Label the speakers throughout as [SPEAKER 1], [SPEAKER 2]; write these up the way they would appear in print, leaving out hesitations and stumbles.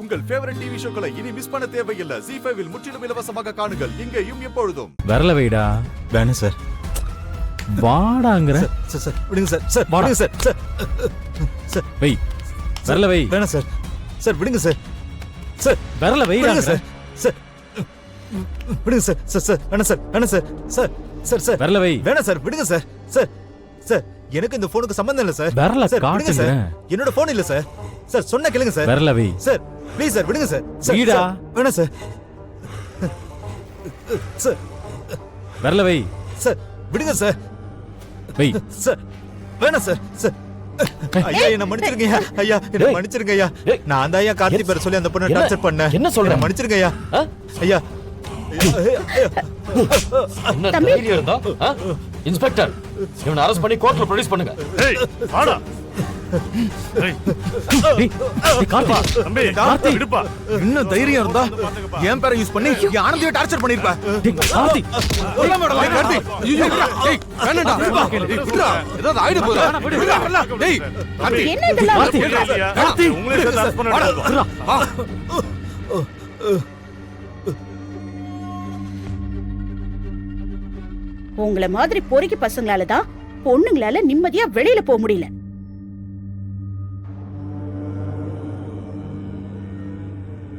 [SPEAKER 1] உங்கள் favourite TV ஷோக்களை இனி miss பண்ண தேவையில்லை. ZEE5 இல் முற்றிலும் இலவசமாக காணுங்கள். இங்கேயும் எப்பொழுதும்.
[SPEAKER 2] வரல வைடா.
[SPEAKER 3] வேணாம் சார்.
[SPEAKER 2] வாடாங்கற.
[SPEAKER 3] சார் சார் விடுங்க சார். சார் விடுங்க சார். Sir sir
[SPEAKER 2] why. வரல வை.
[SPEAKER 3] வேணாம் சார். சார் விடுங்க சார். சார்
[SPEAKER 2] வரல வைடா
[SPEAKER 3] சார். சார் விடுங்க சார். சார் சார் வேணாம் சார். வேணாம் சார். சார் சார் சார்
[SPEAKER 2] வரல வை.
[SPEAKER 3] வேணாம் சார். விடுங்க சார். சார் சார் எனக்கு இந்த போனுக்கு சம்பந்தம் இல்ல சார்.
[SPEAKER 2] வரல
[SPEAKER 3] விடுங்க சார். என்னோட போன் இல்ல சார். சார் சொன்ன கேளுங்க சார்.
[SPEAKER 2] வரல வை.
[SPEAKER 3] சார் ப்ளீஸ் சார் விடுங்க சார்.
[SPEAKER 2] வீடா.
[SPEAKER 3] வேணாம் சார். சார்
[SPEAKER 2] வரல வை.
[SPEAKER 3] சார் விடுங்க சார்.
[SPEAKER 2] வை.
[SPEAKER 3] சார் வேணாம் சார். சார் ஐயா என்ன மன்னிச்சிருங்க ஐயா. ஐயா என்ன மன்னிச்சிருங்க ஐயா. நான் தான் ஐயா கார்த்தி பேர் சொல்லி அந்த பொண்ணை டார்ச்சர் பண்ணேன்.
[SPEAKER 4] என்ன சொல்ற?
[SPEAKER 3] மன்னிச்சிருங்க ஐயா. ஐயா
[SPEAKER 4] என்ன தைரியம் இருந்தா இன்ஸ்பெக்டர் இவனை அரெஸ்ட் பண்ணி கோர்ட்ல ப்ரொடியூஸ் பண்ணுங்க.
[SPEAKER 5] ஏய் வாடா.
[SPEAKER 2] கார்த்தி
[SPEAKER 5] விடுப்பா.
[SPEAKER 3] இன்னும் தைரியம் இருந்தா என் பேரை யூஸ் பண்ணி ஆனந்தியை டார்ச்சர் பண்ணிருப்ப.
[SPEAKER 2] கார்த்தி
[SPEAKER 3] கார்த்தி ஏய் வேணடா. ஏதாவது ஆயிடு போறா. டேய் கார்த்தி
[SPEAKER 6] என்ன இதெல்லாம்?
[SPEAKER 2] கார்த்தி
[SPEAKER 5] உங்களை சேர்த்து அரெஸ்ட் பண்ணடா.
[SPEAKER 6] உங்களை மாதிரி பொறுக்கி பசங்களால தான் பொண்ணுங்களால நிம்மதியா வெளியில போக முடியல.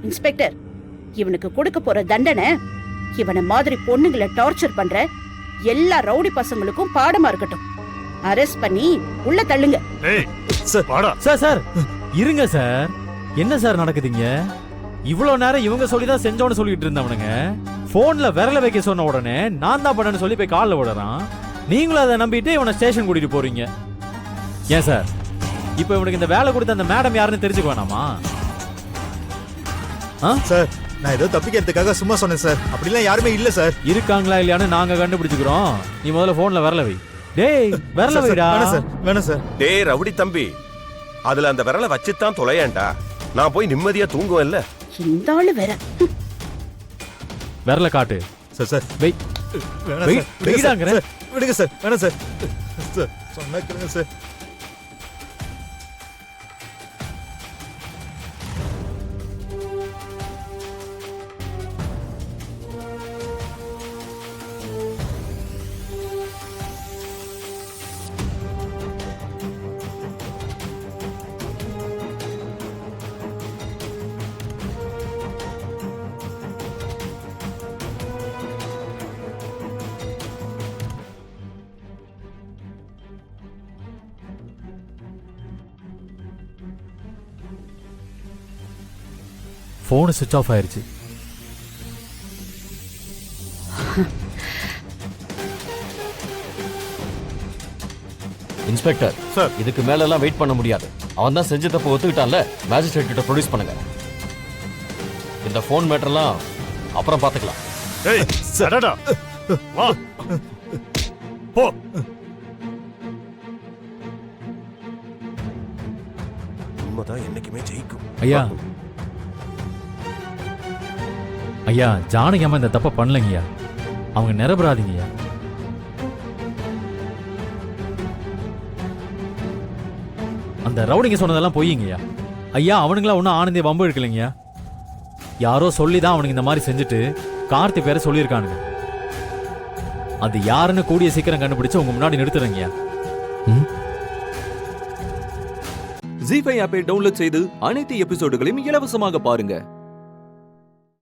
[SPEAKER 6] இன்ஸ்பெக்டர், இவனுக்கு கொடுக்க போற தண்டனை இவனை மாதிரி பொண்ணுங்களை டார்ச்சர் பண்ற எல்லா ரவுடி பசங்களுக்கும் பாடமா இருக்கட்டும். அரெஸ்ட் பண்ணி உள்ள தள்ளுங்க.
[SPEAKER 5] ஏய் வாடா.
[SPEAKER 2] சார் சார் இருங்க சார். என்ன சார் நடக்குதுங்க? இவ்வளவு நேரம் இவங்க சொல்லிதான் செஞ்சோன்னு சொல்லிட்டு இருந்தவனுங்க போன்ல விரல வைக்க சொன்ன உடனே நான் தான் பண்ணேன்னு சொல்லி போய் காலில் விடுறான். நீங்களும் அதை நம்பிட்டு இவனை ஸ்டேஷன் கூட்டிட்டு போறீங்க. ஏன் சார் இப்ப இவனுக்கு இந்த வேலை கொடுத்த அந்த மேடம் யாருன்னு தெரிஞ்சுக்க வேணாமா?
[SPEAKER 3] சார் நான் ஏதோ தப்பிக்கிறதுக்காக சும்மா சொன்னேன் சார். அப்படிலாம் யாருமே இல்ல சார்.
[SPEAKER 2] இருக்காங்களா இல்லையான்னு நாங்க கண்டுபிடிச்சுக்கிறோம். நீ முதல்ல போன்ல விரல வை. டேய் விரல வைடா.
[SPEAKER 3] வேணாம் சார். வேணாம் சார்.
[SPEAKER 7] டேய் ரவுடி தம்பி, அதுல அந்த விரலை வச்சுதான் தொலையாண்டா. நான் போய் நிம்மதியா தூங்குவேன்ல.
[SPEAKER 6] இந்த ஆளு வேற.
[SPEAKER 2] விரல காட்டு.
[SPEAKER 3] Sir sir
[SPEAKER 2] why.
[SPEAKER 3] வேணாம்
[SPEAKER 2] வெயிட்,
[SPEAKER 3] சார்.
[SPEAKER 2] வெயிடாங்கற.
[SPEAKER 3] விடுங்க சார். வேணாம் சார். சார் சொன்னா கேளுங்க சார்.
[SPEAKER 2] போன் சுவிட்ச் ஆஃப் ஆயிருச்சு.
[SPEAKER 4] இன்ஸ்பெக்டர்
[SPEAKER 5] சார்
[SPEAKER 4] இதுக்கு மேல எல்லாம் வெயிட் பண்ண முடியாது. அவன் தான் செஞ்ச தப்பு ஒத்துக்கிட்டான்ல. மேஜிஸ்ட்ரேட் கிட்ட ப்ரொடியூஸ் பண்ணுங்க. இந்த போன் மேட்டர்லாம் அப்புறம் பாத்துக்கலாம்.
[SPEAKER 5] ஏய் சடடா வா போ.
[SPEAKER 7] உண்மைதான் என்னைக்குமே ஜெயிக்கும்.
[SPEAKER 2] ஐயா ஐயா ஜானகி அம்மா இந்த தப்ப பண்ணலங்கய்யா. அவங்க நிரபராதிங்கய்யா. அந்த ரவுடிங்க சொன்னதெல்லாம் பொய்யுங்கய்யா. ஐயா அவனுங்களா ஒன்றும் ஆனந்திய வம்பு எடுக்கலைங்கய்யா. யாரோ சொல்லி தான் அவனுங்க இந்த மாதிரி செஞ்சுட்டு கார்த்தி பேரை சொல்லியிருக்கானுங்க. அது யாருன்னு கூடிய சீக்கிரம் கண்டுபிடிச்சு உங்க முன்னாடி நிறுத்துறீங்கய்யா.
[SPEAKER 8] ZEE5 ஆப்பை டவுன்லோட் செய்து அனைத்து எபிசோடுகளையும் இலவசமாக பாருங்க.